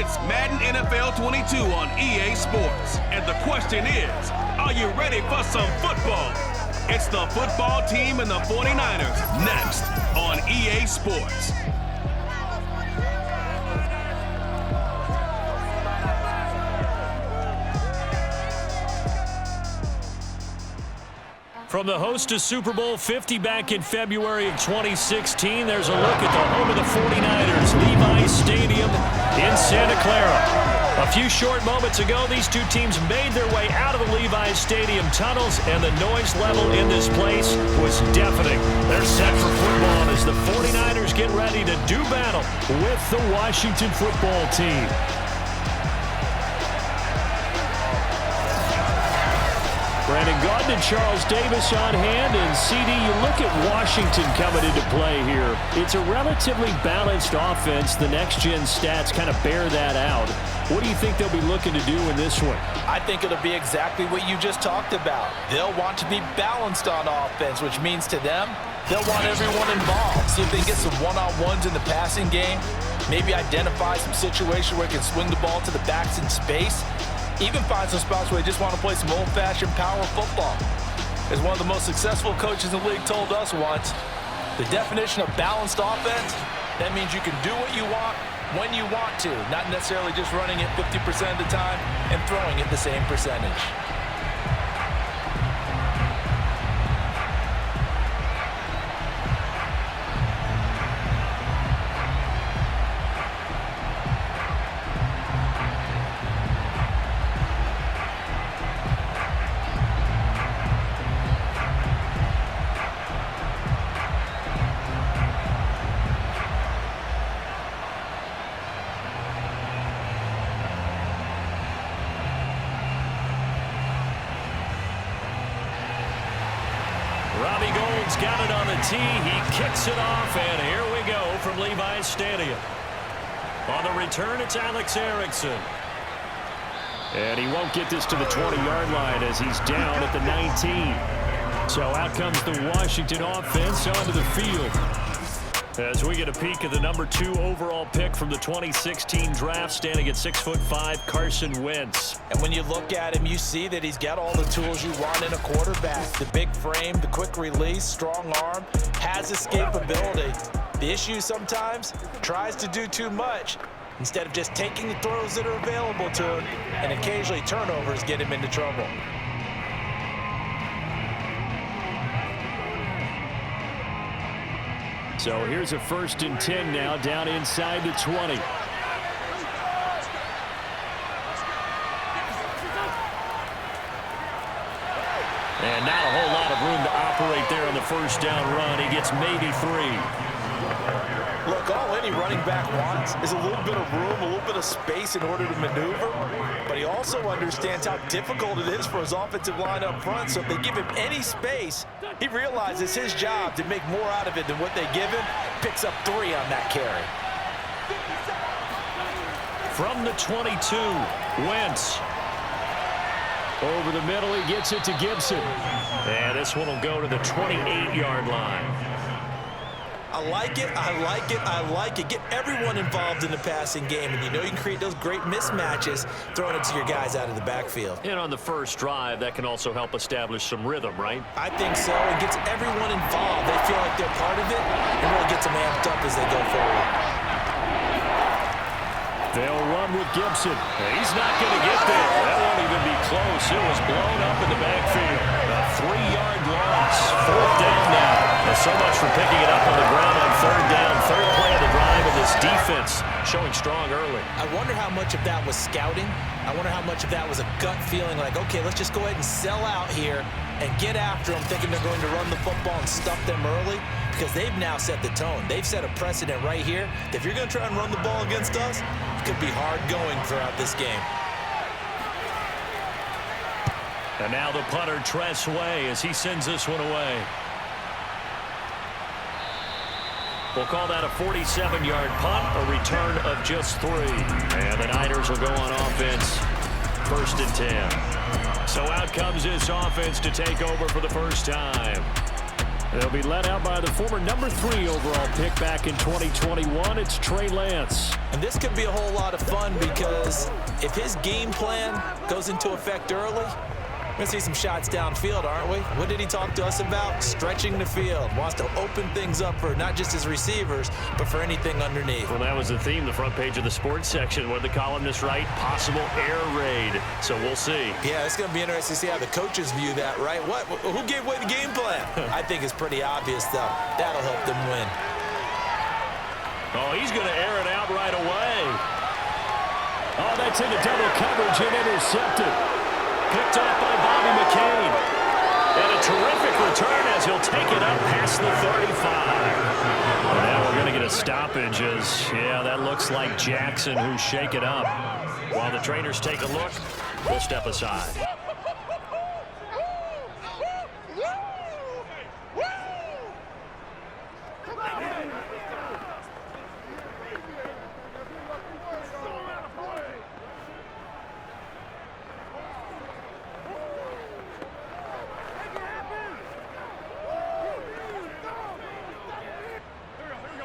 It's Madden NFL 22 on EA Sports. And the question is, are you ready for some football? It's the football team and the 49ers next on EA Sports. From the host to Super Bowl 50 back in February of 2016, there's a look at the home of the 49ers, Levi's Stadium in Santa Clara. A few short moments ago, these two teams made their way out of the Levi's Stadium tunnels, and the noise level in this place was deafening. They're set for football as the 49ers get ready to do battle with the Washington football team. Brandon Gaudin and Charles Davis on hand, and CD, you look at Washington coming into play here. It's a relatively balanced offense. The next-gen stats kind of bear that out. What do you think they'll be looking to do in this one? I think it'll be exactly what you just talked about. They'll want to be balanced on offense, which means to them, they'll want everyone involved. See if they can get some one-on-ones in the passing game, maybe identify some situation where they can swing the ball to the backs in space. Even find some spots where they just want to play some old-fashioned power football. As one of the most successful coaches in the league told us once, the definition of balanced offense, that means you can do what you want when you want to, not necessarily just running it 50% of the time and throwing it the same percentage. Robbie Gould's got it on the tee. He kicks it off, and here we go from Levi's Stadium. On the return, it's Alex Erickson. And he won't get this to the 20-yard line as he's down at the 19. So out comes the Washington offense onto the field. As we get a peek at the number 2 overall pick from the 2016 draft, standing at 6'5", Carson Wentz. And when you look at him, you see that he's got all the tools you want in a quarterback. The big frame, the quick release, strong arm, has escapability. The issue sometimes, tries to do too much instead of just taking the throws that are available to him, and occasionally turnovers get him into trouble. So here's a 1st and 10 now, down inside the 20. And not a whole lot of room to operate there on the first down run. He gets maybe 3. Look, all any running back wants is a little bit of room, a little bit of space in order to maneuver. But he also understands how difficult it is for his offensive line up front. So if they give him any space, he realizes his job to make more out of it than what they give him. Picks up 3 on that carry. From the 22, Wentz. Over the middle, he gets it to Gibson. And this one will go to the 28-yard line. I like it, I like it, I like it. Get everyone involved in the passing game, and you know you can create those great mismatches throwing it to your guys out of the backfield. And on the first drive, that can also help establish some rhythm, right? I think so. It gets everyone involved. They feel like they're part of it, and really gets them amped up as they go forward. They'll run with Gibson. He's not going to get there. That won't even be close. It was blown up in the backfield. A 3-yard loss. 4th down now. So much for picking it up on the ground on 3rd down. 3rd play of the drive, and this defense showing strong early. I wonder how much of that was scouting. I wonder how much of that was a gut feeling like, okay, let's just go ahead and sell out here and get after them, thinking they're going to run the football and stuff them early, because they've now set the tone. They've set a precedent right here. If you're going to try and run the ball against us, it could be hard going throughout this game. And now the punter, Tress Way, as he sends this one away. We'll call that a 47-yard punt, a return of just 3. And the Niners will go on offense, 1st and 10. So out comes this offense to take over for the first time. They'll be led out by the former #3 overall pick back in 2021. It's Trey Lance. And this could be a whole lot of fun because if his game plan goes into effect early, we're going to see some shots downfield, aren't we? What did he talk to us about? Stretching the field. Wants to open things up for not just his receivers, but for anything underneath. Well, that was the theme, the front page of the sports section. What did the columnists write? Possible air raid. So we'll see. Yeah, it's going to be interesting to see how the coaches view that, right? Who gave away the game plan? I think it's pretty obvious, though. That'll help them win. Oh, he's going to air it out right away. Oh, that's into double coverage and intercepted. Picked off by Bobby McCain. And a terrific return as he'll take it up past the 35. Well, now we're going to get a stoppage as, yeah, that looks like Jackson who's shaken up. While the trainers take a look, we'll step aside.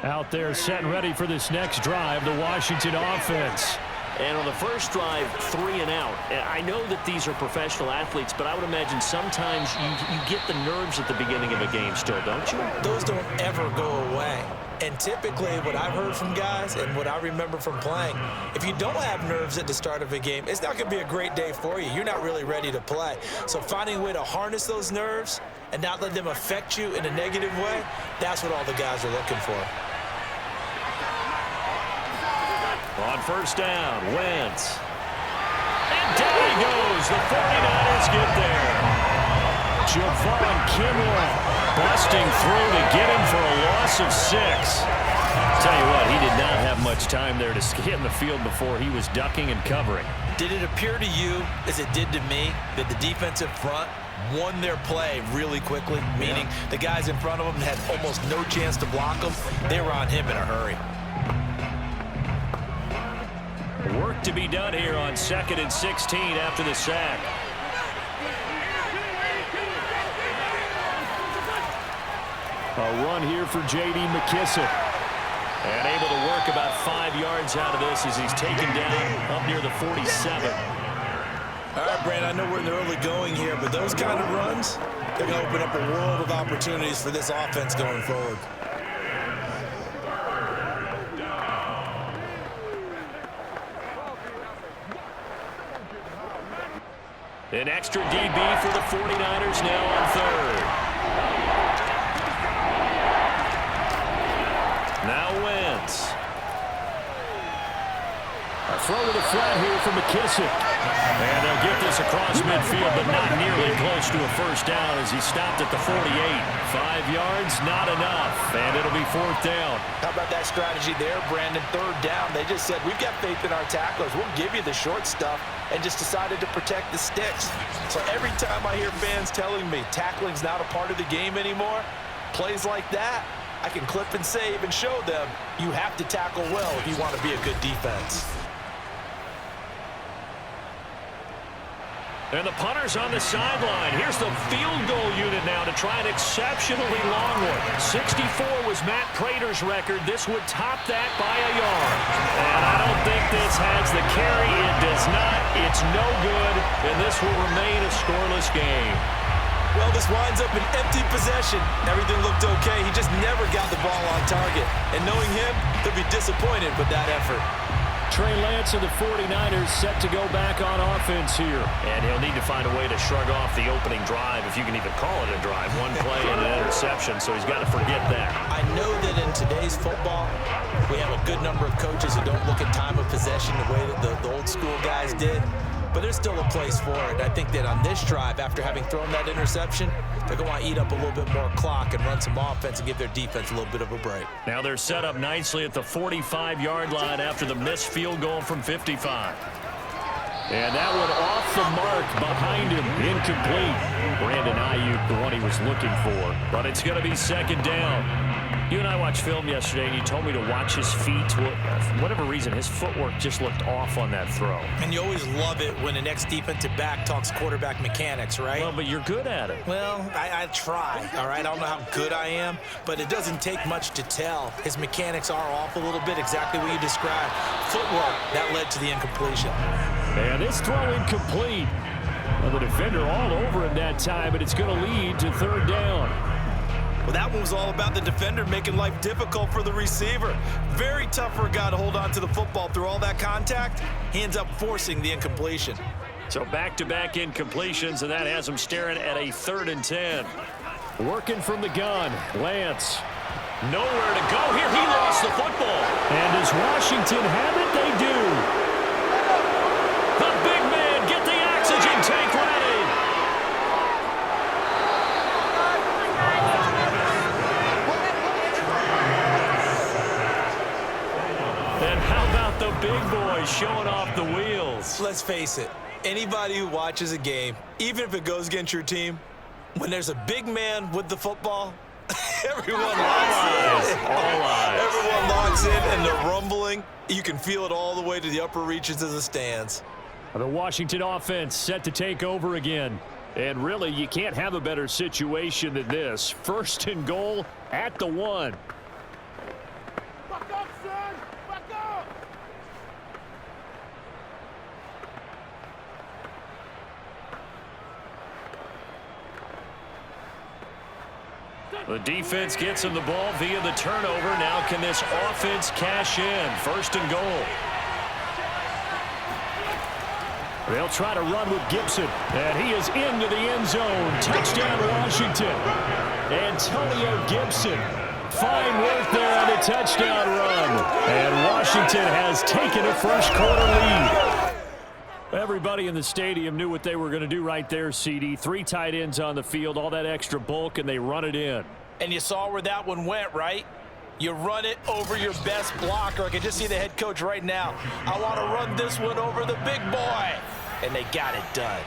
Out there set and ready for this next drive, the Washington offense. And on the first drive, 3 and out. I know that these are professional athletes, but I would imagine sometimes you get the nerves at the beginning of a game still, don't you? Those don't ever go away. And typically what I've heard from guys and what I remember from playing, if you don't have nerves at the start of a game, it's not going to be a great day for you. You're not really ready to play. So finding a way to harness those nerves and not let them affect you in a negative way, that's what all the guys are looking for. On first down, Wentz. And down he goes. The 49ers get there. Javon Kinlaw busting through to get him for a loss of 6. Tell you what, he did not have much time there to get in the field before he was ducking and covering. Did it appear to you, as it did to me, that the defensive front won their play really quickly? Meaning the guys in front of them had almost no chance to block him. They were on him in a hurry. Work to be done here on 2nd and 16 after the sack. A run here for J.D. McKissic. And able to work about 5 yards out of this as he's taken down up near the 47. All right, Brandon, I know we're in the early going here, but those kind of runs, they're going to open up a world of opportunities for this offense going forward. An extra DB for the 49ers now on 3rd. Now Wentz. A throw to the flat here for McKissic. And they'll get this across midfield, but not nearly close to a first down as he stopped at the 48. 5 yards, not enough, and it'll be 4th down. How about that strategy there, Brandon? 3rd down. They just said, we've got faith in our tacklers. We'll give you the short stuff, and just decided to protect the sticks. So every time I hear fans telling me tackling's not a part of the game anymore, plays like that, I can clip and save and show them you have to tackle well if you want to be a good defense. And the punter's on the sideline. Here's the field goal unit now to try an exceptionally long one. 64 was Matt Prater's record. This would top that by a yard. And I don't think this has the carry. It does not. It's no good. And this will remain a scoreless game. Well, this winds up an empty possession. Everything looked okay. He just never got the ball on target. And knowing him, he'll be disappointed with that effort. Trey Lance and the 49ers set to go back on offense here. And he'll need to find a way to shrug off the opening drive, if you can even call it a drive. One play and an interception, so he's got to forget that. I know that in today's football, we have a good number of coaches who don't look at time of possession the way that the old school guys did. But there's still a place for it. I think that on this drive, after having thrown that interception, they're going to want to eat up a little bit more clock and run some offense and give their defense a little bit of a break. Now they're set up nicely at the 45-yard line after the missed field goal from 55. And that one off the mark behind him, incomplete. Brandon Ayuk, the one he was looking for. But it's going to be 2nd down. You and I watched film yesterday, and you told me to watch his feet. For whatever reason, his footwork just looked off on that throw. And you always love it when the next defensive back talks quarterback mechanics, right? Well, but you're good at it. Well, I try, all right? I don't know how good I am, but it doesn't take much to tell. His mechanics are off a little bit, exactly what you described. Footwork, that led to the incompletion. And this throw incomplete. Well, the defender all over him that time, but it's going to lead to third down. Well, that one was all about the defender making life difficult for the receiver. Very tough for a guy to hold on to the football through all that contact. He ends up forcing the incompletion. So back-to-back incompletions, and that has him staring at a 3rd and 10. Working from the gun, Lance. Nowhere to go here. He lost the football. And does Washington have it? They do. The big man, get the oxygen tank ready. And how about the big boy showing off the wheels? Let's face it, anybody who watches a game, even if it goes against your team, when there's a big man with the football, everyone locks in. All eyes. Everyone locks in, and they're rumbling. You can feel it all the way to the upper reaches of the stands. The Washington offense set to take over again. And really, you can't have a better situation than this. 1st and goal at the 1. Back up, son! Back up! The defense gets him the ball via the turnover. Now can this offense cash in? 1st and goal. They'll try to run with Gibson, and he is into the end zone. Touchdown, Washington. Antonio Gibson. Fine work there on the touchdown run. And Washington has taken a first-quarter lead. Everybody in the stadium knew what they were going to do right there, CD. 3 tight ends on the field, all that extra bulk, and they run it in. And you saw where that one went, right? You run it over your best blocker. I can just see the head coach right now. I want to run this one over the big boy. And they got it done.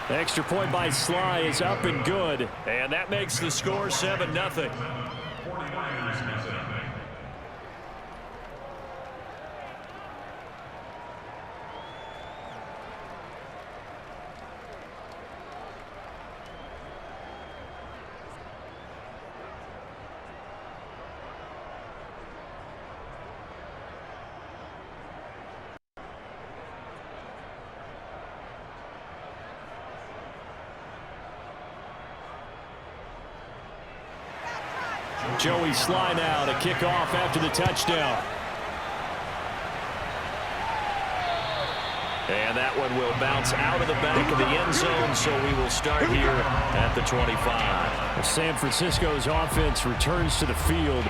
Extra point by Sly is up and good. And that makes the score 7-0. Joey Sly now to kick off after the touchdown. And that one will bounce out of the back of the end zone, so we will start here at the 25. San Francisco's offense returns to the field.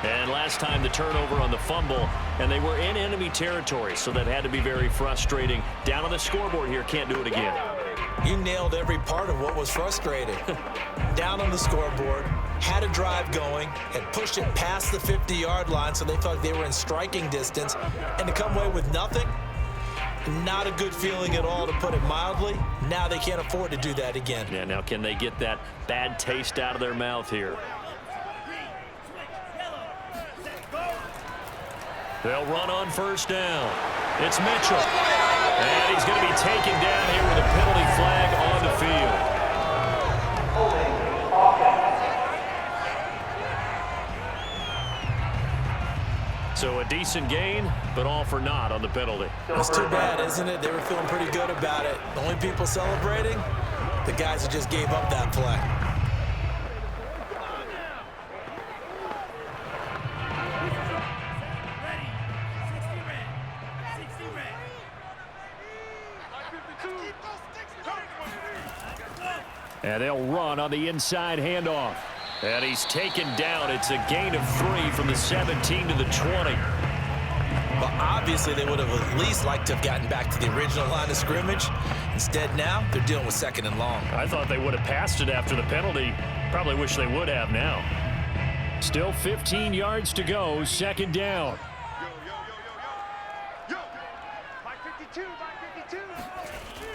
And last time the turnover on the fumble, and they were in enemy territory, so that had to be very frustrating. Down on the scoreboard here, can't do it again. You nailed every part of what was frustrating. Down on the scoreboard, had a drive going, had pushed it past the 50-yard line so they thought they were in striking distance, and to come away with nothing, not a good feeling at all, to put it mildly. Now they can't afford to do that again. Yeah, now can they get that bad taste out of their mouth here? They'll run on 1st down. It's Mitchell. And he's going to be taken down here with a penalty flag on the field. So a decent gain, but all for naught on the penalty. It's too bad, isn't it? They were feeling pretty good about it. The only people celebrating, the guys who just gave up that play. And they'll run on the inside handoff. And he's taken down. It's a gain of 3 from the 17 to the 20. Well, obviously they would have at least liked to have gotten back to the original line of scrimmage. Instead now, they're dealing with 2nd and long. I thought they would have passed it after the penalty. Probably wish they would have now. Still 15 yards to go, 2nd down.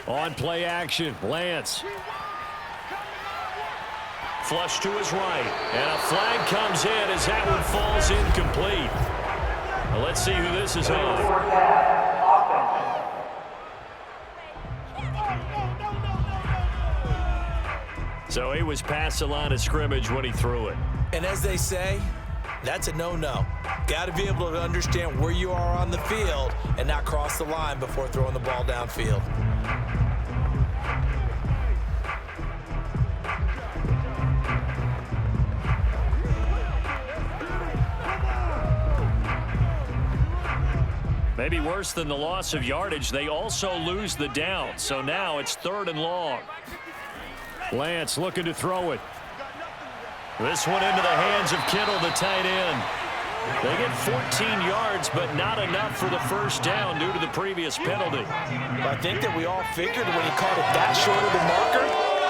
On play action, Lance. Flush to his right. And a flag comes in as that one falls incomplete. Well, let's see who this is on. So he was past the line of scrimmage when he threw it. And as they say, that's a no-no. Got to be able to understand where you are on the field and not cross the line before throwing the ball downfield. Maybe worse than the loss of yardage, they also lose the down. So now it's 3rd and long. Lance looking to throw it. This one into the hands of Kittle, the tight end. They get 14 yards, but not enough for the first down due to the previous penalty. I think that we all figured when he caught it that short of the marker,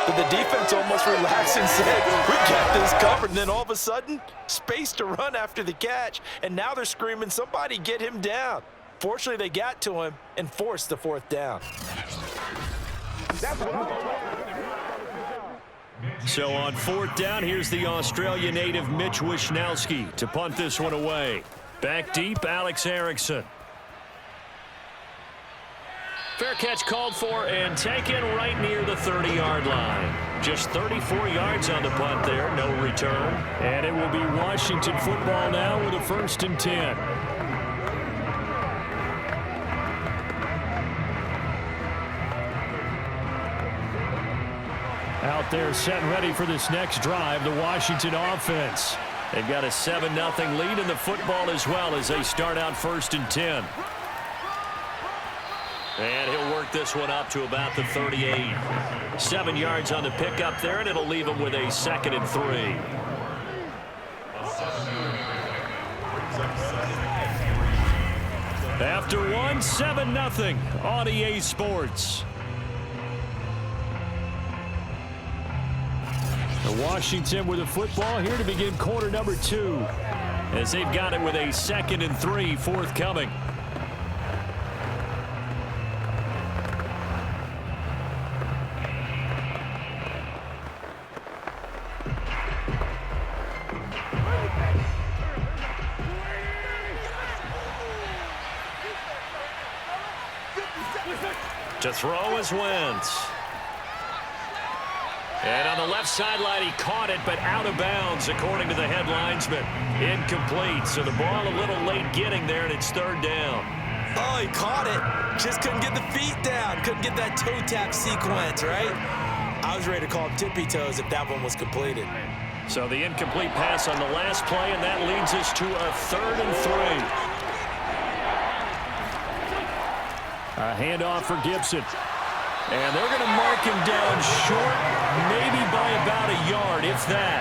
that the defense almost relaxed and said, we got this covered. And then all of a sudden, space to run after the catch. And now they're screaming, somebody get him down. Fortunately, they got to him and forced the 4th down. So on 4th down, here's the Australia native Mitch Wishnowsky to punt this one away. Back deep, Alex Erickson. Fair catch called for and taken right near the 30-yard line. Just 34 yards on the punt there, no return. And it will be Washington football now with a 1st and 10. Out there set and ready for this next drive, the Washington offense. They've got a 7-0 lead in the football as well as they start out 1st and 10. And he'll work this one up to about the 38. 7 yards on the pickup there, and it'll leave him with a 2nd and 3. After one, 7-0 on EA Sports. Washington with the football here to begin quarter number 2 as they've got it with a 2nd and 3 forthcoming. To throw is Wentz. And on the left sideline, he caught it, but out of bounds, according to the headlinesman. Incomplete, so the ball a little late getting there, and it's 3rd down. Oh, he caught it. Just couldn't get the feet down. Couldn't get that toe tap sequence, right? I was ready to call him tippy toes if that one was completed. So the incomplete pass on the last play, and that leads us to a 3rd and 3. A handoff for Gibson. And they're going to mark him down short, maybe by about a yard, if that.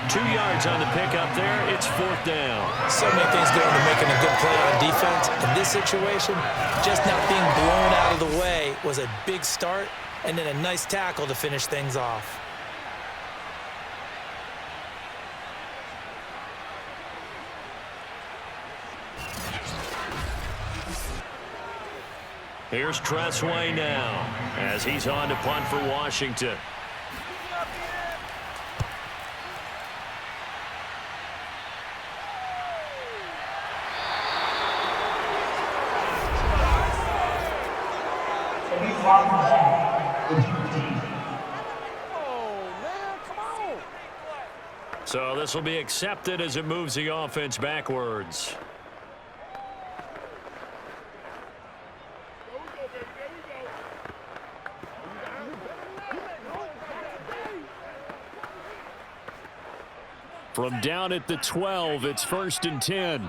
2 yards on the pickup there. It's 4th down. So many things go into making a good play on defense. In this situation, just not being blown out of the way was a big start, and then a nice tackle to finish things off. Here's Tressway now as he's on to punt for Washington. So this will be accepted as it moves the offense backwards. From down at the 12, it's 1st and 10.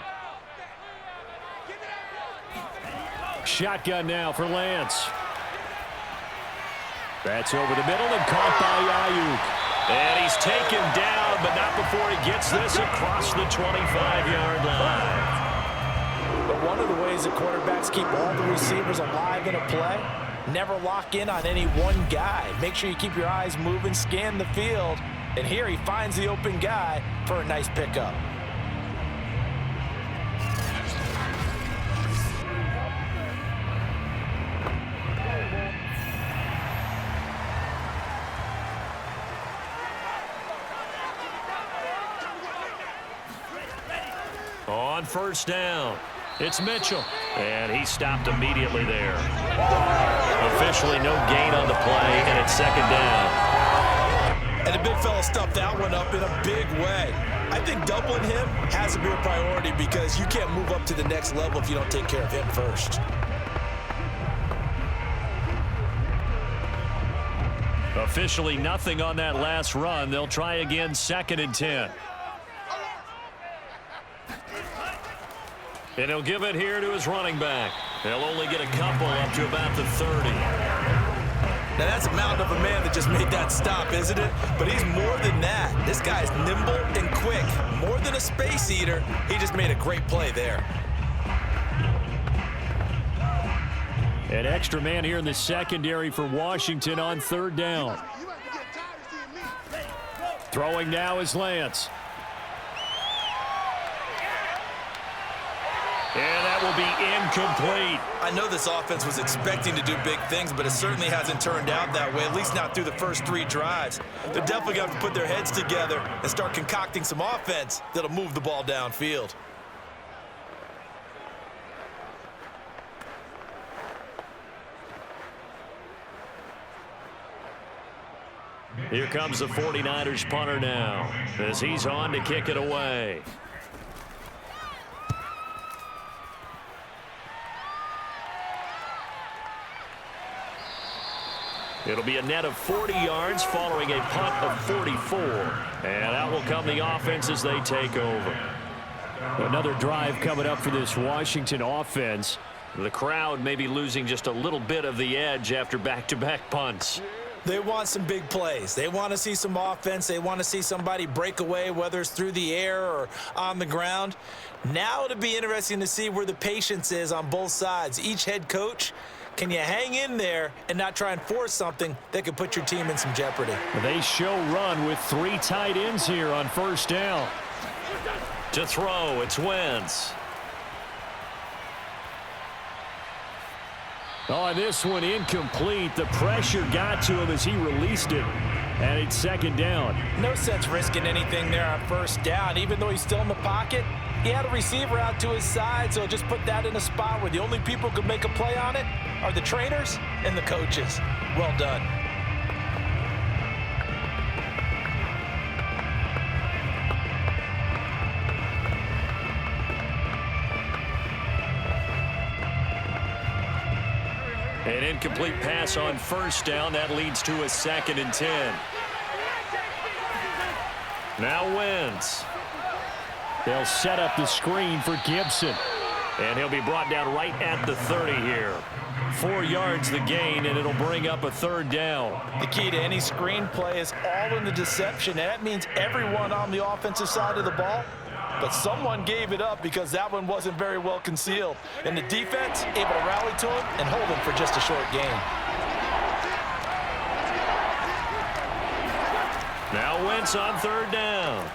Shotgun now for Lance. That's over the middle and caught by Ayuk. And he's taken down, but not before he gets this across the 25-yard line. But one of the ways that quarterbacks keep all the receivers alive in a play, never lock in on any one guy. Make sure you keep your eyes moving, scan the field. And here he finds the open guy for a nice pickup. On first down, it's Mitchell. And he stopped immediately there. Officially no gain on the play, and it's second down. And the big fella stuffed that one up in a big way. I think doubling him has to be a priority because you can't move up to the next level if you don't take care of him first. Officially nothing on that last run. They'll try again, 2nd and 10. And he'll give it here to his running back. They'll only get a couple up to about the 30. Now, that's a mountain of a man that just made that stop, isn't it? But he's more than that. This guy's nimble and quick. More than a space eater, he just made a great play there. An extra man here in the secondary for Washington on 3rd down. Throwing now is Lance. And that will be incomplete. I know this offense was expecting to do big things, but it certainly hasn't turned out that way, at least not through the first 3 drives. They're definitely going to have to put their heads together and start concocting some offense that'll move the ball downfield. Here comes the 49ers punter now as he's on to kick it away. It'll be a net of 40 yards following a punt of 44. And out will come the offense as they take over. Another drive coming up for this Washington offense. The crowd may be losing just a little bit of the edge after back-to-back punts. They want some big plays. They want to see some offense. They want to see somebody break away, whether it's through the air or on the ground. Now it'll be interesting to see where the patience is on both sides. Each head coach, can you hang in there and not try and force something that could put your team in some jeopardy? They show run with 3 tight ends here on first down. To throw, it's Wentz. Oh, this one incomplete. The pressure got to him as he released it. And it's 2nd down. No sense risking anything there on first down. Even though he's still in the pocket, he had a receiver out to his side, so just put that in a spot where the only people who could make a play on it are the trainers and the coaches. Well done. An incomplete pass on first down. That leads to a 2nd and 10. Now Wentz. They'll set up the screen for Gibson. And he'll be brought down right at the 30 here. 4 yards the gain, and it'll bring up a 3rd down. The key to any screen play is all in the deception. And that means everyone on the offensive side of the ball. But someone gave it up because that one wasn't very well concealed. And the defense able to rally to him and hold him for just a short gain. Now Wentz on 3rd down.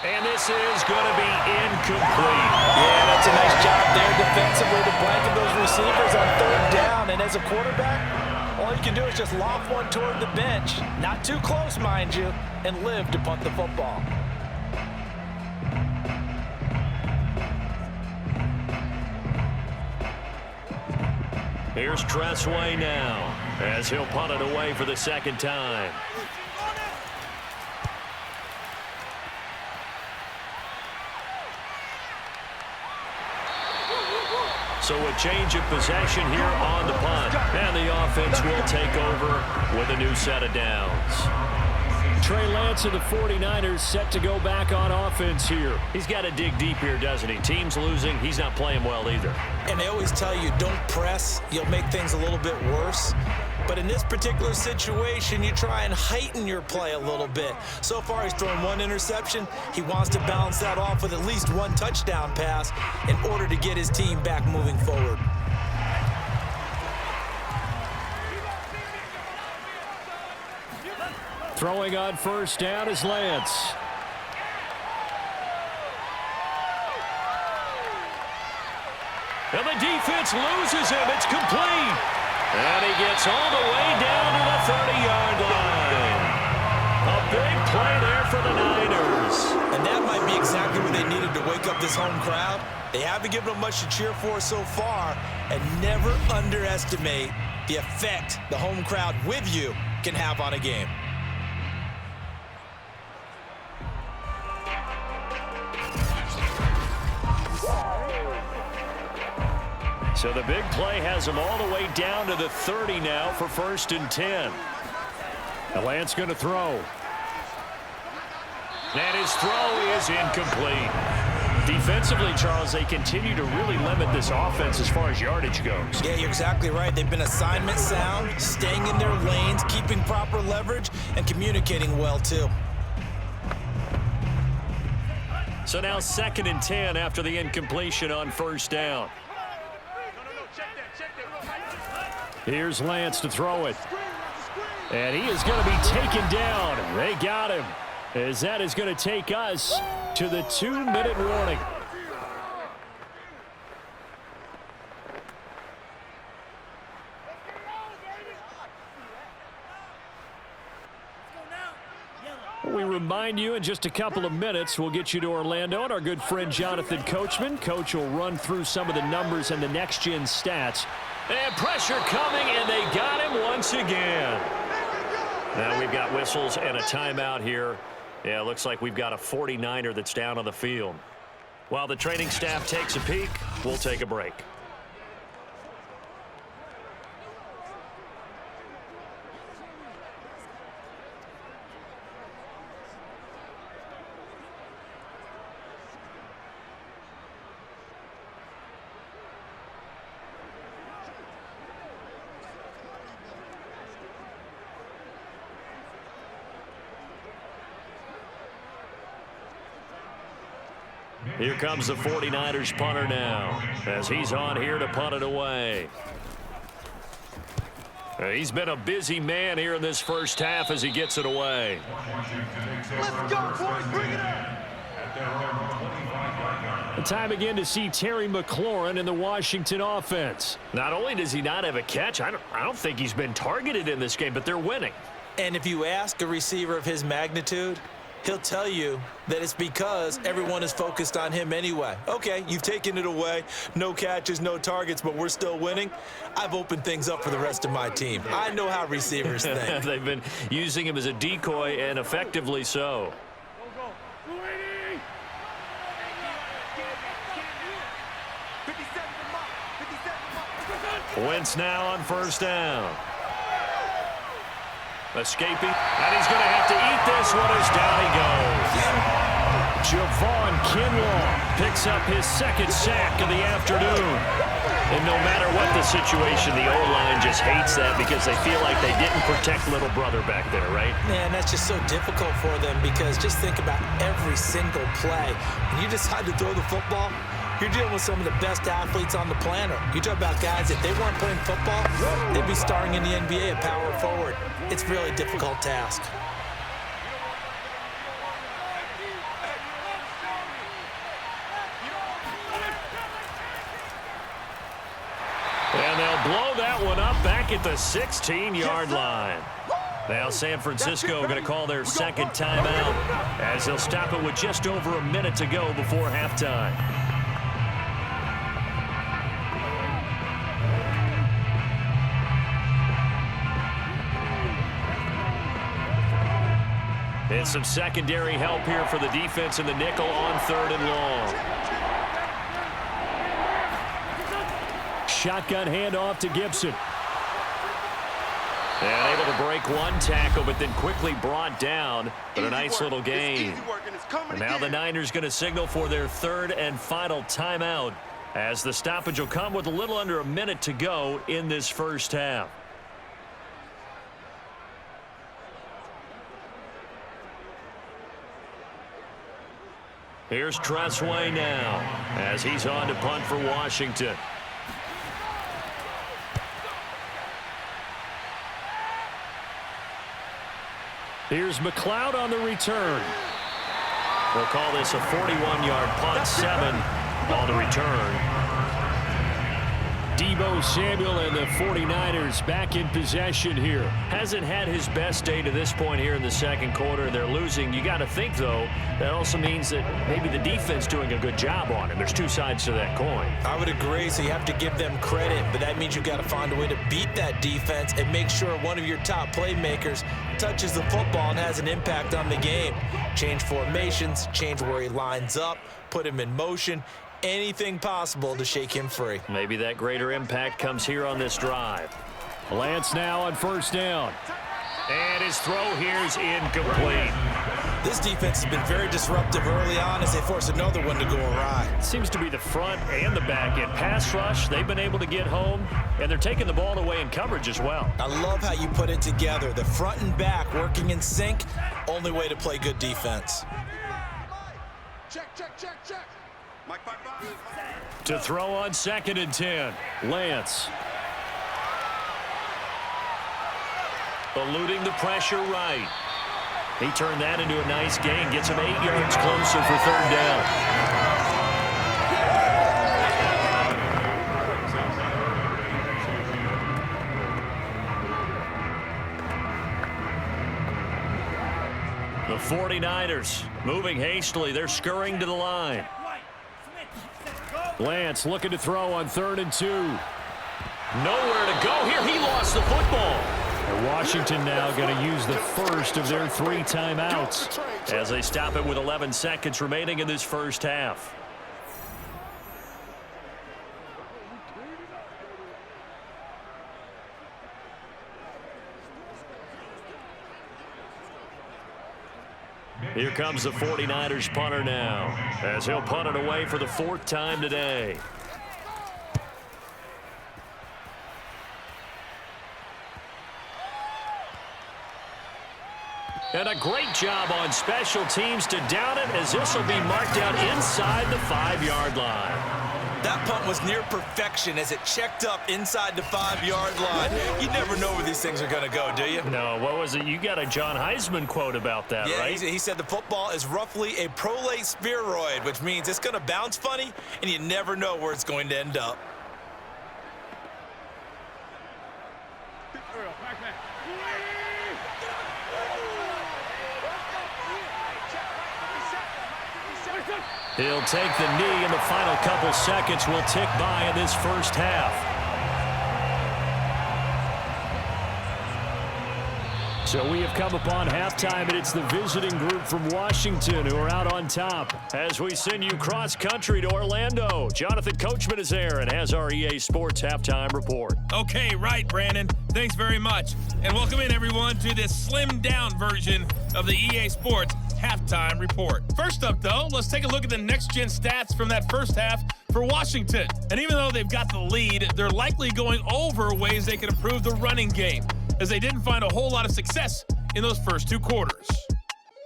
And this is going to be incomplete. Yeah, that's a nice job there defensively to blanket those receivers on 3rd down. And as a quarterback, all you can do is just lob one toward the bench. Not too close, mind you, and live to punt the football. Here's Tressway now as he'll punt it away for the 2nd time. So a change of possession here on the punt. And the offense will take over with a new set of downs. Trey Lance of the 49ers set to go back on offense here. He's got to dig deep here, doesn't he? Team's losing. He's not playing well either. And they always tell you, don't press. You'll make things a little bit worse. But in this particular situation, you try and heighten your play a little bit. So far, he's thrown 1 interception. He wants to balance that off with at least 1 touchdown pass in order to get his team back moving forward. Throwing on first down is Lance. And the defense loses him. It's complete. And he gets all the way down to the 30-yard line. A big play there for the Niners. they needed to wake up this home crowd. They haven't given them much to cheer for so far, and never underestimate the effect the home crowd with you can have on a game. So the big play has him all the way down to the 30 now for 1st and 10. Lance going to throw. And his throw is incomplete. Defensively, Charles, they continue to really limit this offense as far as yardage goes. Yeah, you're exactly right. They've been assignment sound, staying in their lanes, keeping proper leverage, and communicating well, too. So now 2nd and 10 after the incompletion on 1st down. Here's Lance to throw it. And he is going to be taken down. They got him. As that is going to take us to the 2-minute warning. We remind you in just a couple of minutes, we'll get you to Orlando and our good friend Jonathan Coachman. Coach will run through some of the numbers and the next-gen stats. And pressure coming, and they got him once again. Now we've got whistles and a timeout here. Yeah, it looks like we've got a 49er that's down on the field. While the training staff takes a peek, we'll take a break. Here comes the 49ers punter now as he's on here to punt it away. He's been a busy man here in this first half as he gets it away. Let's go, boys. Bring it up. Time again to see Terry McLaurin in the Washington offense. Not only does he not have a catch, I don't think he's been targeted in this game, but they're winning. And if you ask a receiver of his magnitude, he'll tell you that it's because everyone is focused on him anyway. Okay, you've taken it away. No catches, no targets, but we're still winning. I've opened things up for the rest of my team. I know how receivers think. They've been using him as a decoy, and effectively so. Wentz now on 1st down. Escaping, and he's going to have to eat this one as down he goes. Javon Kinlaw picks up his 2nd sack of the afternoon. And no matter what the situation, the O-line just hates that because they feel like they didn't protect little brother back there, right? Man, that's just so difficult for them because just think about every single play. When you decide to throw the football, you're dealing with some of the best athletes on the planet. You talk about guys, if they weren't playing football, they'd be starring in the NBA at power forward. It's a really difficult task. And they'll blow that one up back at the 16-yard line. Now San Francisco going to call their 2nd timeout as they'll stop it with just over a minute to go before halftime. And some secondary help here for the defense in the nickel on 3rd and long. Shotgun handoff to Gibson. And able to break one tackle, but then quickly brought down. But a nice little gain. And now the Niners going to signal for their 3rd and final timeout as the stoppage will come with a little under a minute to go in this first half. Here's Tressway now as he's on to punt for Washington. Here's McLeod on the return. We'll call this a 41-yard punt, 7 on the return. Deebo Samuel and the 49ers back in possession here. Hasn't had his best day to this point here in the second quarter. They're losing. You got to think, though, that also means that maybe the defense doing a good job on him. There's two sides to that coin. I would agree, so you have to give them credit, but that means you've got to find a way to beat that defense and make sure one of your top playmakers touches the football and has an impact on the game. Change formations, change where he lines up, put him in motion, anything possible to shake him free. Maybe that greater impact comes here on this drive. Lance now on first down. And his throw here is incomplete. This defense has been very disruptive early on as they force another one to go awry. Seems to be the front and the back end. Pass rush, they've been able to get home, and they're taking the ball away in coverage as well. I love how you put it together. The front and back working in sync, only way to play good defense. Check. To throw on 2nd and 10. Lance. Eluding the pressure right. He turned that into a nice gain. Gets him 8 yards closer for 3rd down. The 49ers moving hastily. They're scurrying to the line. Lance looking to throw on 3rd and 2. Nowhere to go here. He lost the football. And Washington now going to use the first of their 3 timeouts as they stop it with 11 seconds remaining in this first half. Here comes the 49ers punter now as he'll punt it away for the 4th time today. And a great job on special teams to down it as this will be marked out inside the 5-yard line. That punt was near perfection as it checked up inside the 5-yard line. You never know where these things are going to go, do you? No, what was it? You got a John Heisman quote about that, yeah, right? He said the football is roughly a prolate spheroid, which means it's going to bounce funny, and you never know where it's going to end up. He'll take the knee, and the final couple seconds will tick by in this first half. So we have come upon halftime, and it's the visiting group from Washington who are out on top. As we send you cross-country to Orlando, Jonathan Coachman is there and has our EA Sports Halftime Report. Okay, right, Brandon. Thanks very much. And welcome in, everyone, to this slimmed-down version of the EA Sports Halftime Report. First up, though, let's take a look at the next-gen stats from that first half for Washington. And even though they've got the lead, they're likely going over ways they can improve the running game, as they didn't find a whole lot of success in those first 2 quarters.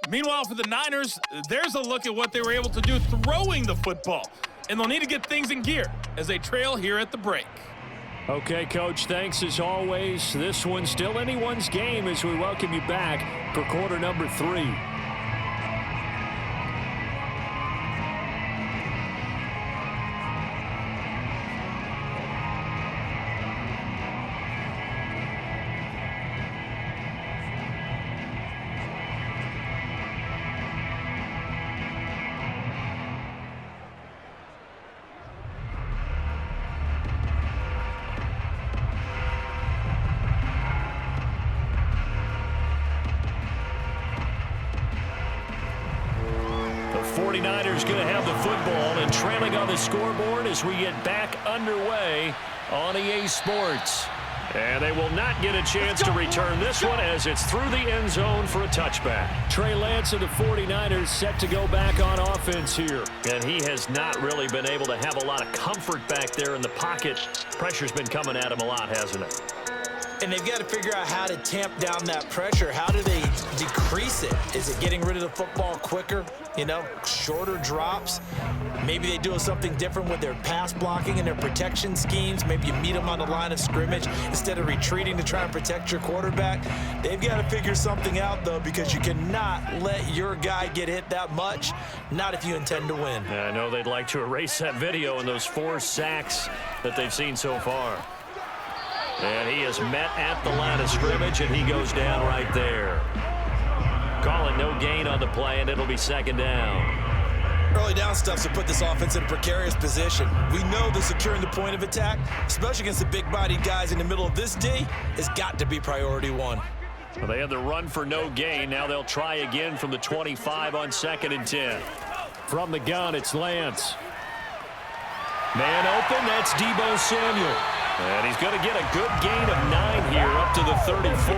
Meanwhile, for the Niners, there's a look at what they were able to do throwing the football. And they'll need to get things in gear as they trail here at the break. Okay, Coach, thanks as always. This one's still anyone's game as we welcome you back for quarter number 3. The 49ers going to have the football and trailing on the scoreboard as we get back underway on EA Sports. And they will not get a chance to return this one as it's through the end zone for a touchback. Trey Lance of the 49ers set to go back on offense here. And he has not really been able to have a lot of comfort back there in the pocket. Pressure's been coming at him a lot, hasn't it? And they've got to figure out how to tamp down that pressure. How do they decrease it? Is it getting rid of the football quicker? You know, shorter drops? Maybe they do something different with their pass blocking and their protection schemes. Maybe you meet them on the line of scrimmage instead of retreating to try and protect your quarterback. They've got to figure something out, though, because you cannot let your guy get hit that much, not if you intend to win. Yeah, I know they'd like to erase that video and those 4 sacks that they've seen so far. And he is met at the line of scrimmage, and he goes down right there. Calling no gain on the play, and it'll be second down. Early down stuff to put this offense in a precarious position. We know that securing the point of attack, especially against the big-bodied guys in the middle of this D, has got to be priority one. Well, they had the run for no gain. Now they'll try again from the 25 on 2nd and 10. From the gun, it's Lance. Man open, that's Deebo Samuel. And he's going to get a good gain of 9 here up to the 34.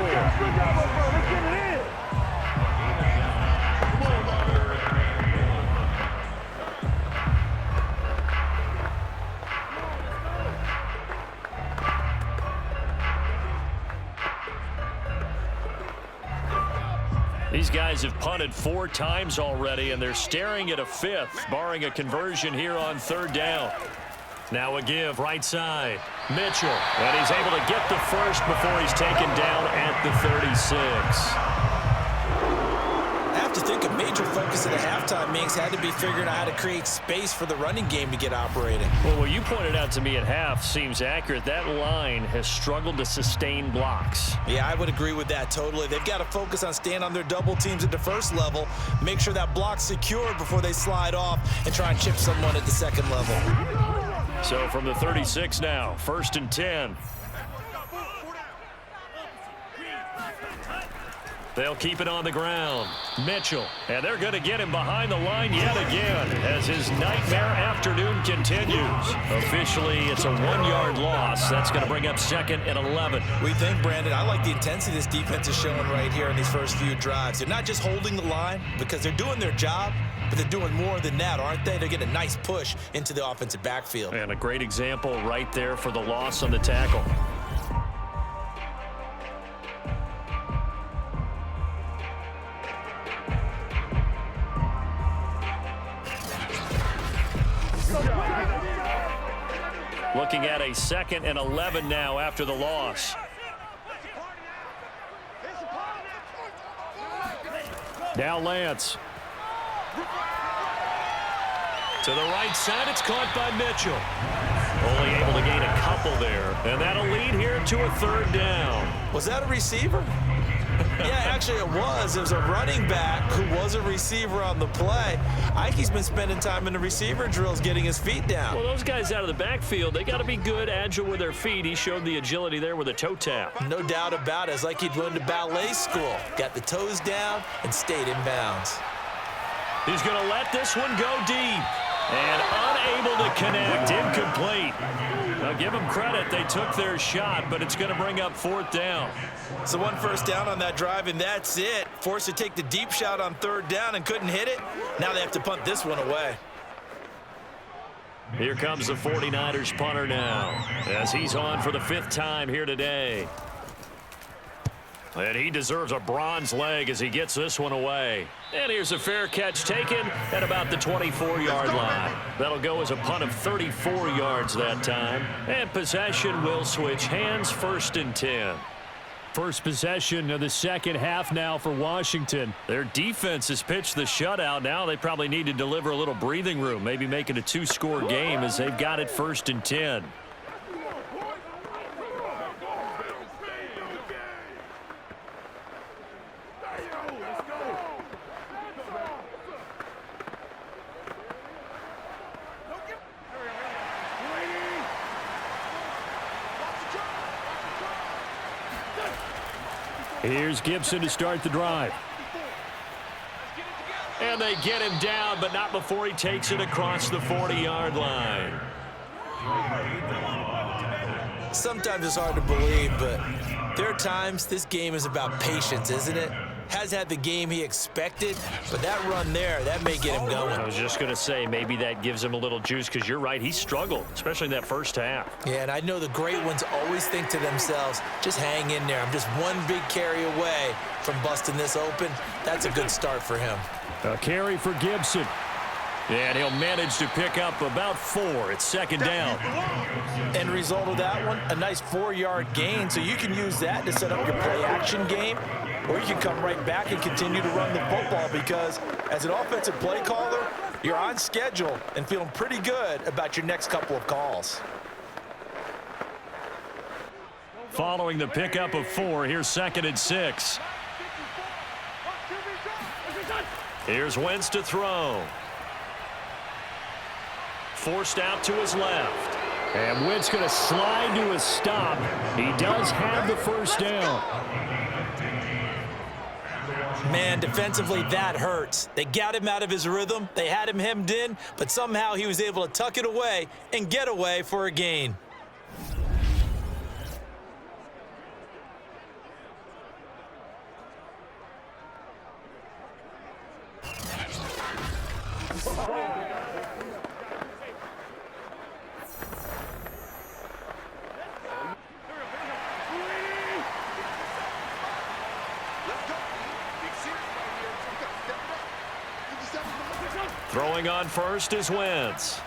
These guys have punted 4 times already, and they're staring at a 5th, barring a conversion here on 3rd down. Now a give right side. Mitchell, and he's able to get the first before he's taken down at the 36. I have to think a major focus at the halftime meetings had to be figuring out how to create space for the running game to get operating. Well, what you pointed out to me at half seems accurate. That line has struggled to sustain blocks. Yeah, I would agree with that totally. They've got to focus on staying on their double teams at the first level, make sure that block's secured before they slide off and try and chip someone at the second level. So from the 36 now, 1st and 10. They'll keep it on the ground. Mitchell, and they're going to get him behind the line yet again as his nightmare afternoon continues. Officially, it's a 1-yard loss. That's going to bring up 2nd and 11. We think, Brandon, I like the intensity this defense is showing right here in these first few drives. They're not just holding the line because they're doing their job, but they're doing more than that, aren't they? They're getting a nice push into the offensive backfield. And a great example right there for the loss on the tackle. Looking at a 2nd and 11 now after the loss. Now Lance. To the right side, it's caught by Mitchell. Only able to gain a couple there. And that'll lead here to a 3rd down. Was that a receiver? Yeah, actually it was. It was a running back who was a receiver on the play. Ike's been spending time in the receiver drills getting his feet down. Well, those guys out of the backfield, they got to be good, agile with their feet. He showed the agility there with a toe tap. No doubt about it. It's like he'd went to ballet school. Got the toes down and stayed in bounds. He's going to let this one go deep. And unable to connect, incomplete. Now give them credit, they took their shot, but it's going to bring up 4th down. So 1 first down on that drive, and that's it. Forced to take the deep shot on 3rd down and couldn't hit it. Now they have to punt this one away. Here comes the 49ers punter now, as he's on for the 5th time here today. And he deserves a bronze leg as he gets this one away. And here's a fair catch taken at about the 24-yard line. That'll go as a punt of 34 yards that time. And possession will switch hands, 1st and 10. First possession of the second half now for Washington. Their defense has pitched the shutout. Now they probably need to deliver a little breathing room, maybe make it a 2-score game as they've got it 1st and 10. Here's Gibson to start the drive. And they get him down, but not before he takes it across the 40-yard line. Sometimes it's hard to believe, but there are times this game is about patience, isn't it? has had the game he expected, but that run there, that may get him going. I was just going to say, maybe that gives him a little juice, because you're right, he struggled, especially in that first half. Yeah, and I know the great ones always think to themselves, just hang in there. I'm just one big carry away from busting this open. That's a good start for him. A carry for Gibson. And he'll manage to pick up about 4. It's second down. End result of that one, a nice 4-yard gain, so you can use that to set up your play-action game, or you can come right back and continue to run the football, because as an offensive play caller, you're on schedule and feeling pretty good about your next couple of calls. Following the pickup of 4, here's 2nd and 6. Here's Wentz to throw. Forced out to his left. And Wentz going to slide to a stop. He does have the first down. Man, defensively, that hurts. They got him out of his rhythm. They had him hemmed in, but somehow he was able to tuck it away and get away for a gain. Throwing on first is Wentz.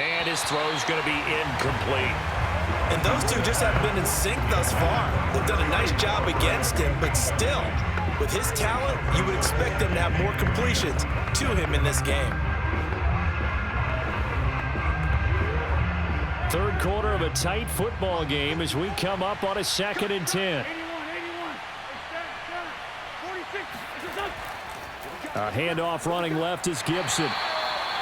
And his throw's going to be incomplete. And those two just haven't been in sync thus far. They've done a nice job against him, but still, with his talent, you would expect them to have more completions to him in this game. Third quarter of a tight football game as we come up on a 2nd and 10. A handoff running left is Gibson.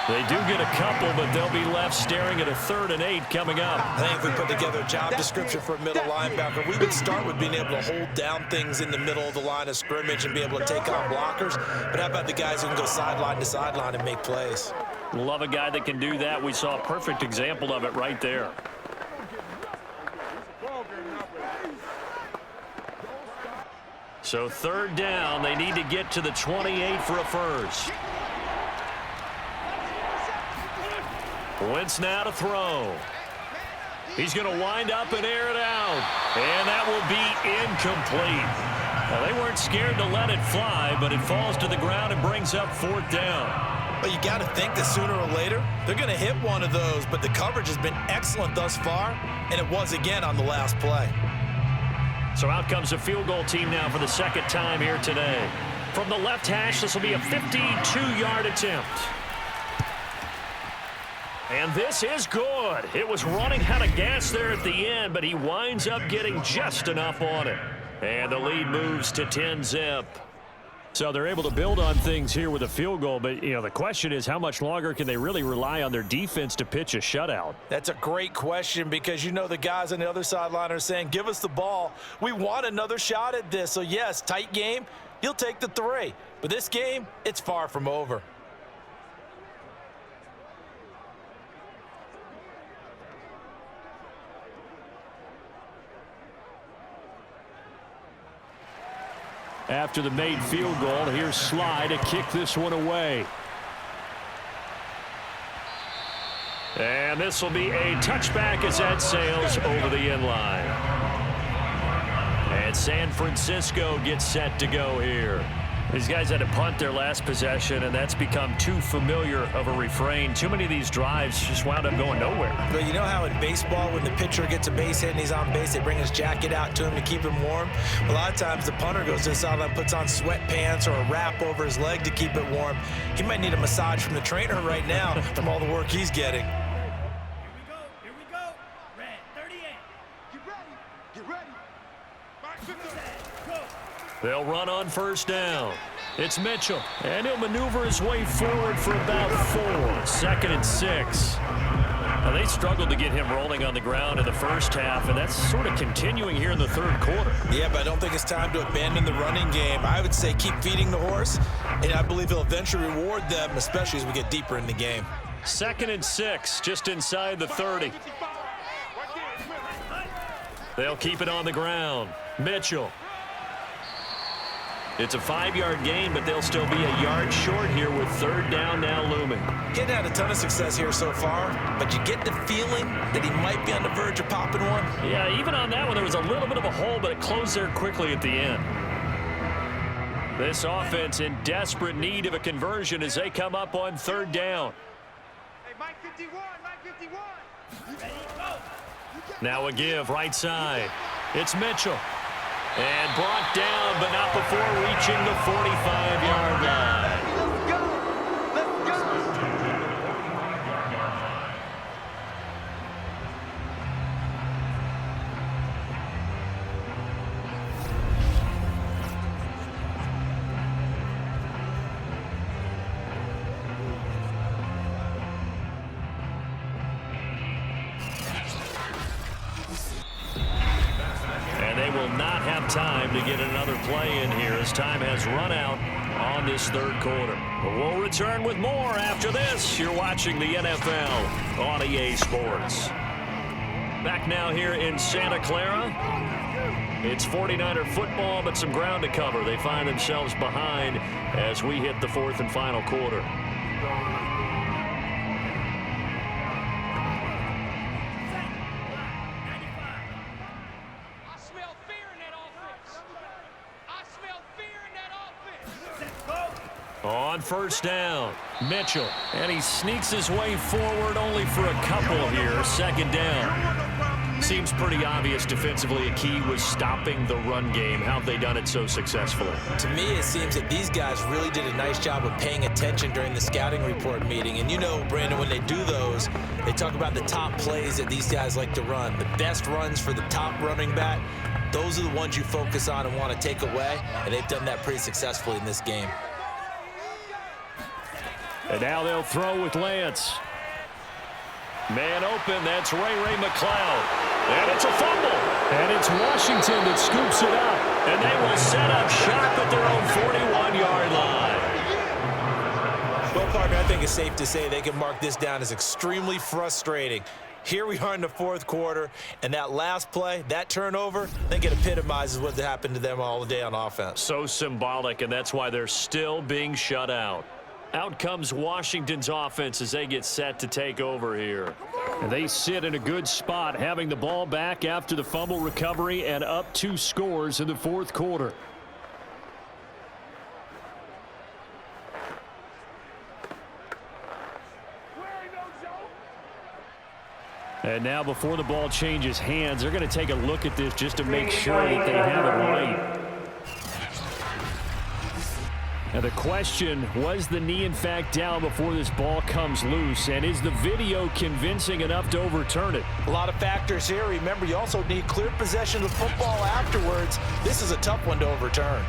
They do get a couple, but they'll be left staring at a 3rd and 8 coming up. I think if we put together a job description for a middle linebacker, we would start with being able to hold down things in the middle of the line of scrimmage and be able to take on blockers. But how about the guys who can go sideline to sideline and make plays? Love a guy that can do that. We saw a perfect example of it right there. So 3rd down, they need to get to the 28 for a first. Wentz now to throw. He's going to wind up and air it out. And that will be incomplete. Well, they weren't scared to let it fly, but it falls to the ground and brings up 4th down. Well, you got to think that sooner or later, they're going to hit one of those, but the coverage has been excellent thus far, and it was again on the last play. So out comes a field goal team now for the 2nd time here today. From the left hash, this will be a 52-yard attempt. And this is good. It was running out of gas there at the end, but he winds up getting just enough on it. And the lead moves to 10-zip. So they're able to build on things here with a field goal, but, you know, the question is how much longer can they really rely on their defense to pitch a shutout? That's a great question, because you know the guys on the other sideline are saying, give us the ball. We want another shot at this. So, yes, tight game, you'll take the 3. But this game, it's far from over. After the made field goal, here's Sly to kick this one away. And this will be a touchback as that sails over the end line. And San Francisco gets set to go here. These guys had to punt their last possession, and that's become too familiar of a refrain. Too many of these drives just wound up going nowhere. But you know how in baseball, when the pitcher gets a base hit and he's on base, they bring his jacket out to him to keep him warm? A lot of times the punter goes to the sideline, puts on sweatpants or a wrap over his leg to keep it warm. He might need a massage from the trainer right now from all the work he's getting. Here we go. Red 38. Get ready. Get ready. Go. They'll run on first down. It's Mitchell, and he'll maneuver his way forward for about 4. 2nd and 6. Now, they struggled to get him rolling on the ground in the first half, and that's sort of continuing here in the 3rd quarter. Yeah, but I don't think it's time to abandon the running game. I would say keep feeding the horse, and I believe he'll eventually reward them, especially as we get deeper in the game. 2nd and 6, just inside the 30. They'll keep it on the ground. Mitchell. It's a 5-yard gain, but they'll still be a yard short here with third down now looming. Getting had a ton of success here so far, but you get the feeling that he might be on the verge of popping one. Yeah, even on that one, there was a little bit of a hole, but it closed there quickly at the end. This offense in desperate need of a conversion as they come up on third down. Hey, Mike 51, Mike 51. Now a give right side. It's Mitchell. And brought down, but not before reaching the 45-yard line. Let's go. Let's go. And they will not have time to get another play in here as time has run out on this third quarter. But we'll return with more after this. You're watching the NFL on EA Sports. Back now here in Santa Clara. It's 49er football, but some ground to cover. They find themselves behind as we hit the fourth and final quarter. On first down, Mitchell, and he sneaks his way forward only for a couple here. Second down. Seems pretty obvious defensively a key was stopping the run game. How have they done it so successfully? To me, it seems that these guys really did a nice job of paying attention during the scouting report meeting. And you know, Brandon, when they do those, they talk about the top plays that these guys like to run. The best runs for the top running back, those are the ones you focus on and want to take away. And they've done that pretty successfully in this game. And now they'll throw with Lance. Man open, that's Ray McLeod. And it's a fumble. And it's Washington that scoops it up. And they will set up shop at their own 41-yard line. Well, Parker, I think it's safe to say they can mark this down as extremely frustrating. Here we are in the fourth quarter, and that last play, that turnover, I think it epitomizes what happened to them all day on offense. So symbolic, and that's why they're still being shut out. Out comes Washington's offense as they get set to take over here. And they sit in a good spot, having the ball back after the fumble recovery and up 2 scores in the fourth quarter. And now before the ball changes hands, they're going to take a look at this just to make sure that they have it right. Now the question, was the knee in fact down before this ball comes loose? And is the video convincing enough to overturn it? A lot of factors here. Remember, you also need clear possession of the football afterwards. This is a tough one to overturn.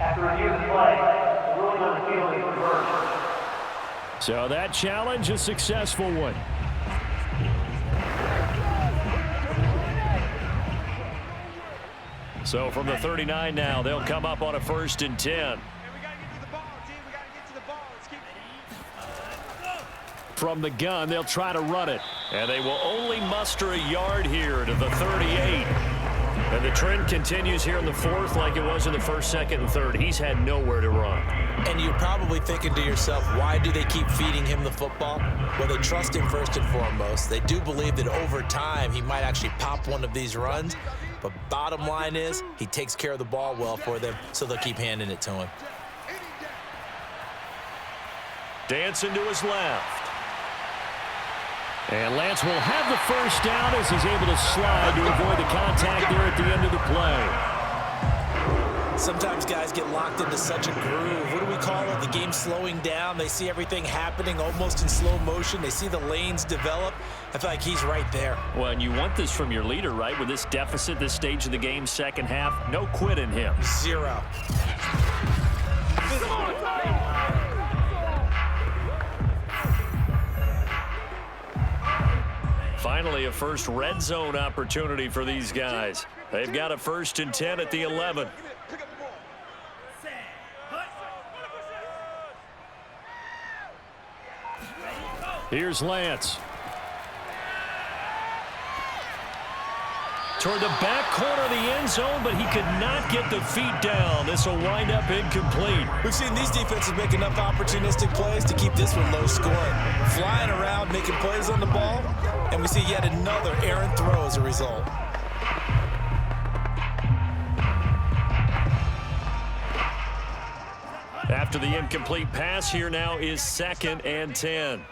After review of the play, the ruling on the field is reversed. So that challenge, a successful one. So from the 39 now, they'll come up on a 1st and 10. Hey, we got to get to the ball, team. We got to get to the ball. Let's keep From the gun, they'll try to run it. And they will only muster a yard here to the 38. And the trend continues here in the fourth like it was in the first, second, and third. He's had nowhere to run. And you're probably thinking to yourself, why do they keep feeding him the football? Well, they trust him first and foremost. They do believe that over time he might actually pop one of these runs. But bottom line is he takes care of the ball well for them, so they'll keep handing it to him. Dancing to his left. And Lance will have the first down as he's able to slide to avoid the contact there at the end of the play. Sometimes guys get locked into such a groove. What do we call it? The game slowing down. They see everything happening almost in slow motion. They see the lanes develop. I feel like he's right there. Well, and you want this from your leader, right? With this deficit, this stage of the game, second half, no quit in him. 0. Finally, a first red zone opportunity for these guys. They've got a 1st and 10 at the 11. Here's Lance. Toward the back corner of the end zone, but he could not get the feet down. This will wind up incomplete. We've seen these defenses make enough opportunistic plays to keep this one low scoring. Flying around, making plays on the ball, and we see yet another errant throw as a result. After the incomplete pass, here now is 2nd and 10.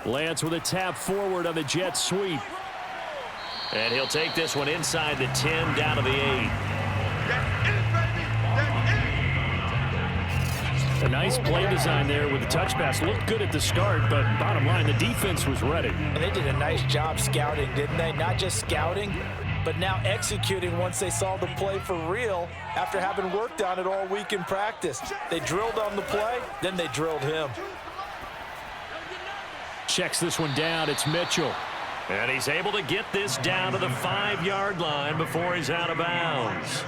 Lance with a tap forward on the jet sweep. And he'll take this one inside the 10, down to the 8. A nice play design there with the touch pass. Looked good at the start, but bottom line, the defense was ready. And they did a nice job scouting, didn't they? Not just scouting, but now executing once they saw the play for real after having worked on it all week in practice. They drilled on the play, then they drilled him. Checks this one down. It's Mitchell. And he's able to get this down to the 5-yard line before he's out of bounds.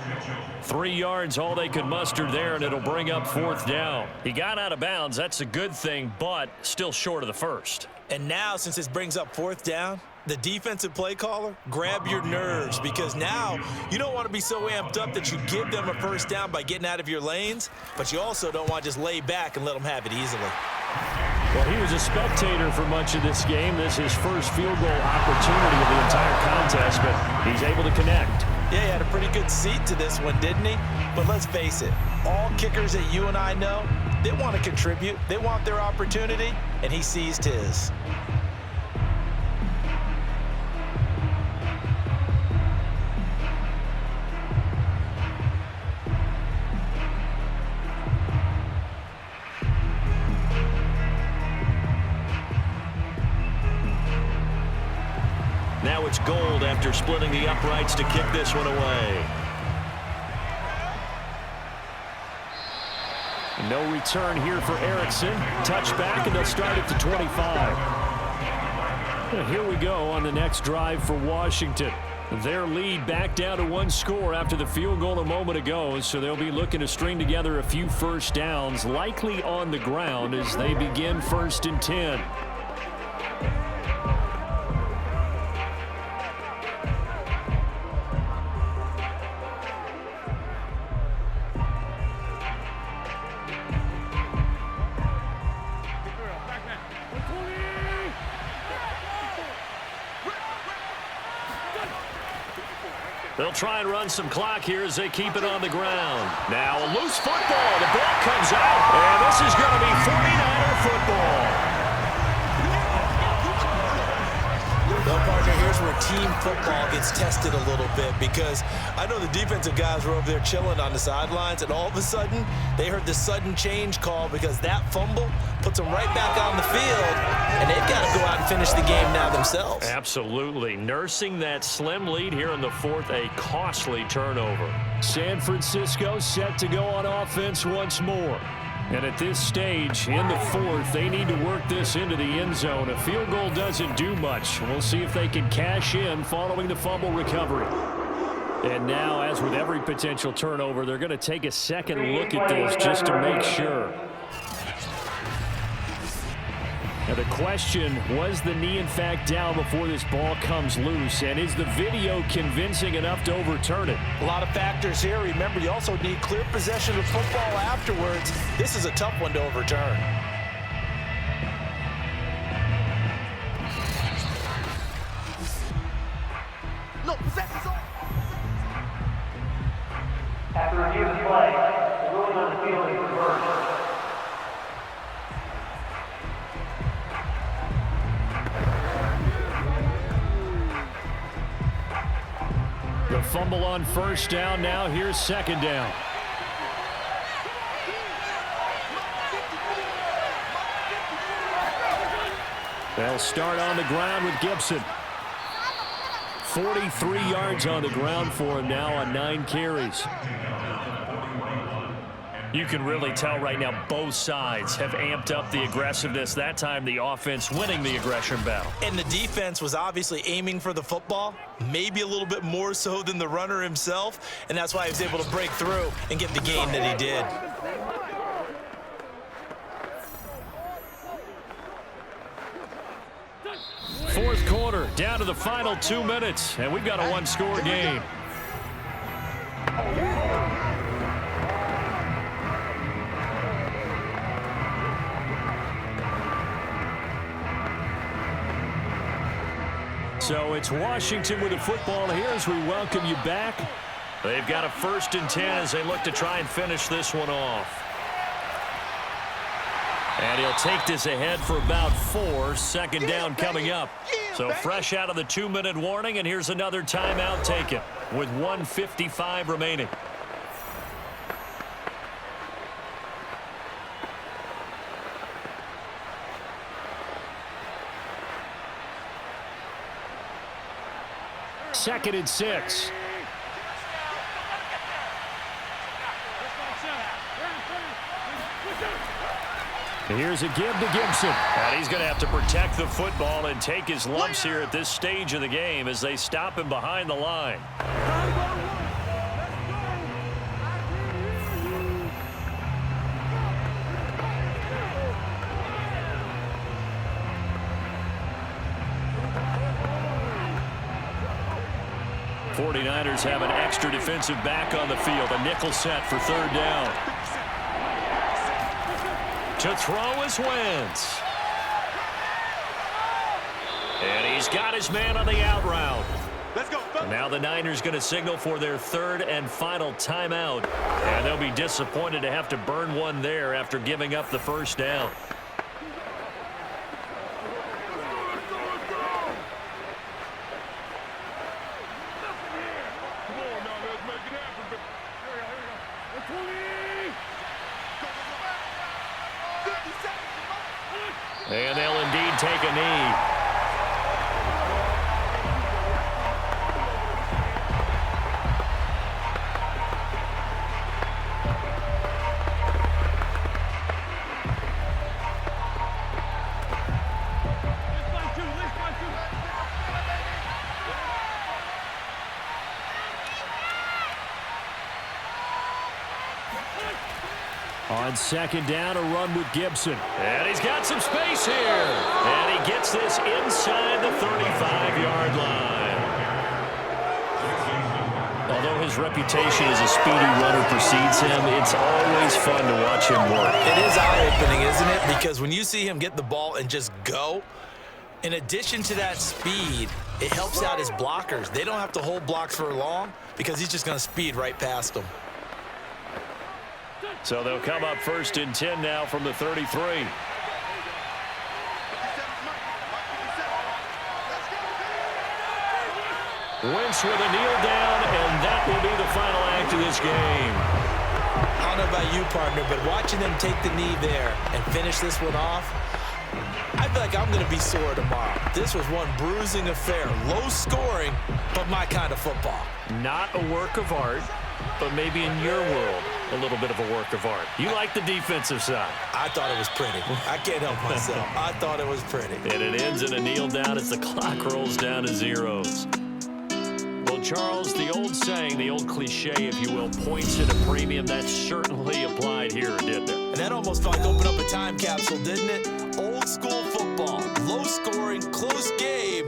3 yards, all they could muster there, and it'll bring up 4th down. He got out of bounds. That's a good thing, but still short of the first. And now, since this brings up 4th down, the defensive play caller, grab your nerves, because now you don't want to be so amped up that you give them a first down by getting out of your lanes, but you also don't want to just lay back and let them have it easily. Well, he was a spectator for much of this game. This is his first field goal opportunity of the entire contest, but he's able to connect. Yeah, he had a pretty good seat to this one, didn't he? But let's face it, all kickers that you and I know, they want to contribute. They want their opportunity, and he seized his. Now it's Gold after splitting the uprights to kick this one away. No return here for Erickson. Touchback, and they'll start at the 25. And here we go on the next drive for Washington. Their lead back down to 1 score after the field goal a moment ago, so they'll be looking to string together a few first downs, likely on the ground as they begin 1st and 10. They'll try and run some clock here as they keep it on the ground. Now a loose football. The ball comes out, and this is going to be 49er football. Well, partner, here's where team football gets tested a little bit, because I know the defensive guys were over there chilling on the sidelines, and all of a sudden, they heard the sudden change call because that fumble puts them right back on the field, and they've got to go out and finish the game now themselves. Absolutely. Nursing that slim lead here in the 4th, a costly turnover. San Francisco set to go on offense once more. And at this stage, in the 4th, they need to work this into the end zone. A field goal doesn't do much. We'll see if they can cash in following the fumble recovery. And now, as with every potential turnover, they're going to take a second look at this just to make sure. Now the question, was the knee in fact down before this ball comes loose? And is the video convincing enough to overturn it? A lot of factors here. Remember, you also need clear possession of football afterwards. This is a tough one to overturn. After review of the play, the ruling on the field is reversed. The fumble on 1st down. Now here's 2nd down. They'll start on the ground with Gibson. 43 yards on the ground for him now on 9 carries. You can really tell right now both sides have amped up the aggressiveness. That time the offense winning the aggression battle. And the defense was obviously aiming for the football, maybe a little bit more so than the runner himself, and that's why he was able to break through and get the gain that he did. fourth quarter, down to the final 2 minutes, and we've got a one-score game. So it's Washington with the football here as we welcome you back. They've got a 1st and 10 as they look to try and finish this one off. And he'll take this ahead for about 4. Second down coming up. So fresh out of the 2-minute warning, and here's another timeout taken with 1:55 remaining. Second and 6. Here's a give to Gibson. And he's going to have to protect the football and take his lumps here at this stage of the game as they stop him behind the line. '49ers have an extra defensive back on the field. A nickel set for 3rd down. To throw is Wentz. And he's got his man on the out route. Let's go. Now the Niners going to signal for their 3rd and final timeout. And they'll be disappointed to have to burn one there after giving up the 1st down. And they'll indeed take a knee. On 2nd down, a run with Gibson. And he's got some space here. And he gets this inside the 35-yard line. Although his reputation as a speedy runner precedes him, it's always fun to watch him work. It is eye-opening, isn't it? Because when you see him get the ball and just go, in addition to that speed, it helps out his blockers. They don't have to hold blocks for long because he's just going to speed right past them. So they'll come up 1st and 10 now from the 33. Wentz with a kneel down, and that will be the final act of this game. I don't know about you, partner, but watching them take the knee there and finish this one off, I feel like I'm going to be sore tomorrow. This was one bruising affair. Low scoring, but my kind of football. Not a work of art, but maybe in your world, a little bit of a work of art. You like the defensive side. I thought it was pretty. I can't help myself. I thought it was pretty. And it ends in a kneel down as the clock rolls down to zeros. Well, Charles, the old saying, the old cliche, if you will, points at a premium. That certainly applied here, didn't it? And that almost felt like opened up a time capsule, didn't it? Old school football, low scoring, close game.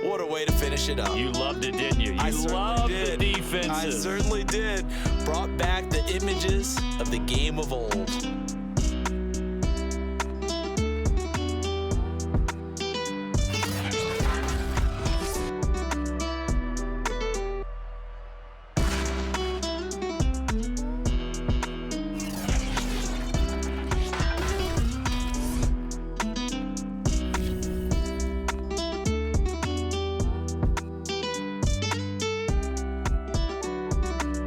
What a way to finish it up. You loved it, didn't you? You loved the defenses. I certainly did. Brought back the images of the game of old.